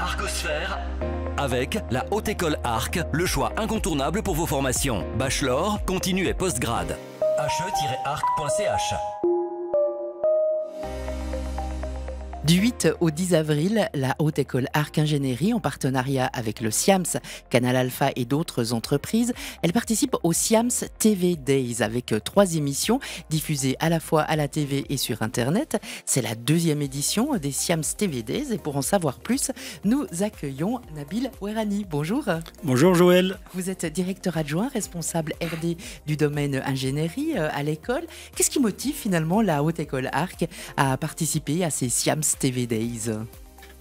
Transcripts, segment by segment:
Arcosphère avec la Haute École Arc, le choix incontournable pour vos formations. Bachelor, continu et postgrad. he-arc.ch. Du 8 au 10 avril, la Haute École Arc Ingénierie, en partenariat avec le SIAMS, Canal Alpha et d'autres entreprises, elle participe au SIAMS TV Days avec 3 émissions diffusées à la fois à la TV et sur Internet. C'est la 2e édition des SIAMS TV Days et pour en savoir plus, nous accueillons Nabil Ouerani. Bonjour. Bonjour Joël. Vous êtes directeur adjoint, responsable RD du domaine ingénierie à l'école. Qu'est-ce qui motive finalement la Haute École Arc à participer à ces SIAMS TV Days?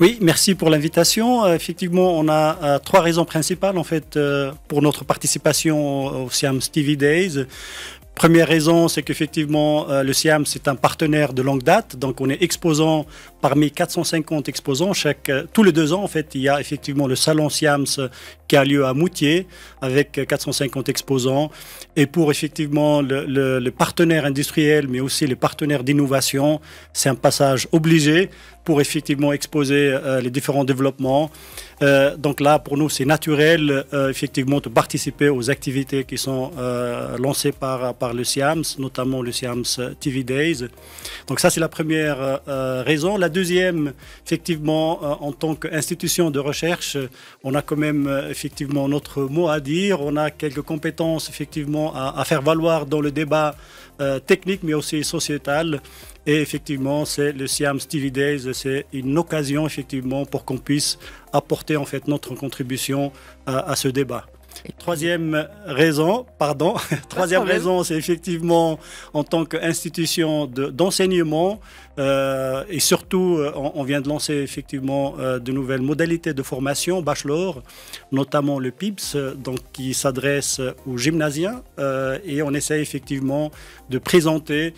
Oui, merci pour l'invitation. Effectivement, on a 3 raisons principales en fait pour notre participation au SIAMS TV Days. Première raison, c'est qu'effectivement, le SIAMS est un partenaire de longue date. Donc, on est exposant parmi 450 exposants. Tous les 2 ans, en fait, il y a effectivement le salon SIAMS qui a lieu à Moutier avec 450 exposants. Et pour effectivement le partenaire industriel, mais aussi les partenaires d'innovation, c'est un passage obligé pour effectivement exposer les différents développements. Donc là, pour nous, c'est naturel effectivement de participer aux activités qui sont lancées par le SIAMS, notamment le SIAMS TV Days. Donc ça, c'est la première raison. La deuxième, effectivement, en tant qu'institution de recherche, on a quand même effectivement notre mot à dire. On a quelques compétences effectivement à faire valoir dans le débat technique, mais aussi sociétal. Et effectivement, c'est le SIAMS TV Days, c'est une occasion effectivement pour qu'on puisse apporter en fait notre contribution à ce débat. Troisième raison, c'est effectivement en tant qu'institution d'enseignement et surtout on vient de lancer effectivement de nouvelles modalités de formation bachelor, notamment le PIBS, donc qui s'adresse aux gymnasiens et on essaie effectivement de présenter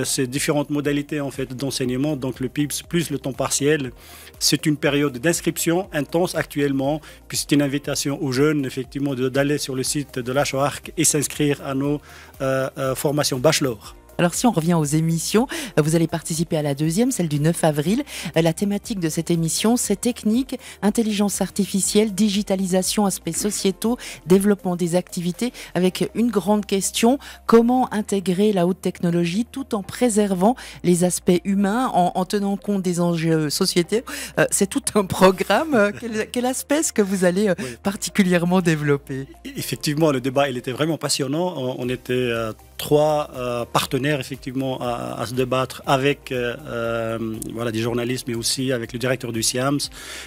ces différentes modalités en fait d'enseignement, donc le PIBS plus le temps partiel. C'est une période d'inscription intense actuellement, puis c'est une invitation aux jeunes effectivement d'aller sur le site de l'HOARC et s'inscrire à nos formations bachelor. Alors si on revient aux émissions, vous allez participer à la 2e, celle du 9 avril. La thématique de cette émission, c'est technique, intelligence artificielle, digitalisation, aspects sociétaux, développement des activités, avec une grande question, comment intégrer la haute technologie tout en préservant les aspects humains, en tenant compte des enjeux sociétaux. C'est tout un programme. Quel aspect est-ce que vous allez particulièrement développer? Effectivement, le débat il était vraiment passionnant. On était 3 partenaires effectivement à se débattre avec des journalistes, mais aussi avec le directeur du SIAMS.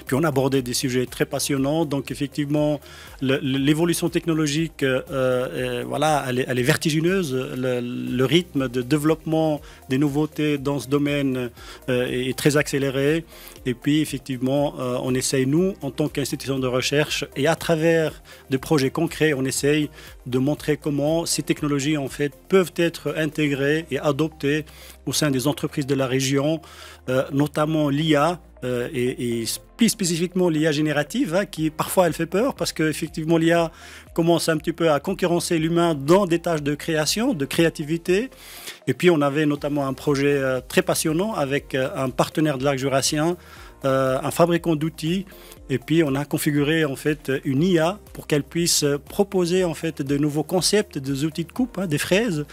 Puis on a abordé des sujets très passionnants. Donc effectivement, l'évolution technologique, elle est vertigineuse. Le rythme de développement des nouveautés dans ce domaine est très accéléré. Et puis effectivement, on essaye, nous, en tant qu'institution de recherche, et à travers des projets concrets, on essaye de montrer comment ces technologies en fait peuvent être intégrées et adoptées au sein des entreprises de la région, notamment l'IA et plus spécifiquement l'IA générative, qui parfois elle fait peur parce qu'effectivement l'IA commence un petit peu à concurrencer l'humain dans des tâches de création, de créativité. Et puis on avait notamment un projet très passionnant avec un partenaire de l'Arc jurassien, un fabricant d'outils, et puis on a configuré en fait une IA pour qu'elle puisse proposer en fait de nouveaux concepts, des outils de coupe, des fraises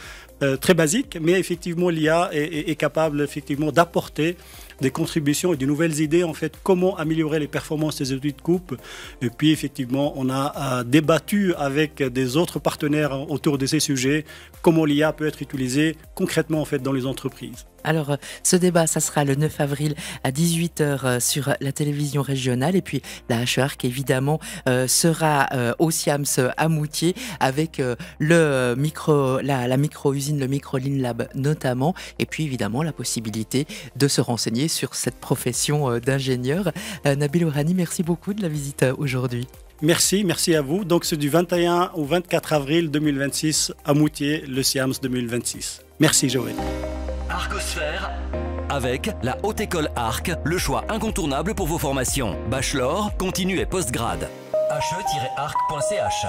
très basiques, mais effectivement l'IA est capable effectivement d'apporter des contributions et de nouvelles idées en fait comment améliorer les performances des outils de coupe. Et puis effectivement on a débattu avec des autres partenaires autour de ces sujets comment l'IA peut être utilisée concrètement en fait dans les entreprises. Alors, ce débat, ça sera le 9 avril à 18h sur la télévision régionale. Et puis, la HOARC, évidemment, sera au SIAMS à Moutier avec la micro-usine, le Micro-Lean Lab notamment. Et puis, évidemment, la possibilité de se renseigner sur cette profession d'ingénieur. Nabil Ouerani, merci beaucoup de la visite aujourd'hui. Merci à vous. Donc, c'est du 21 au 24 avril 2026 à Moutier, le SIAMS 2026. Merci, Joël. Arcosphère avec la Haute École Arc, le choix incontournable pour vos formations. Bachelor, continu et postgrad. he-arc.ch.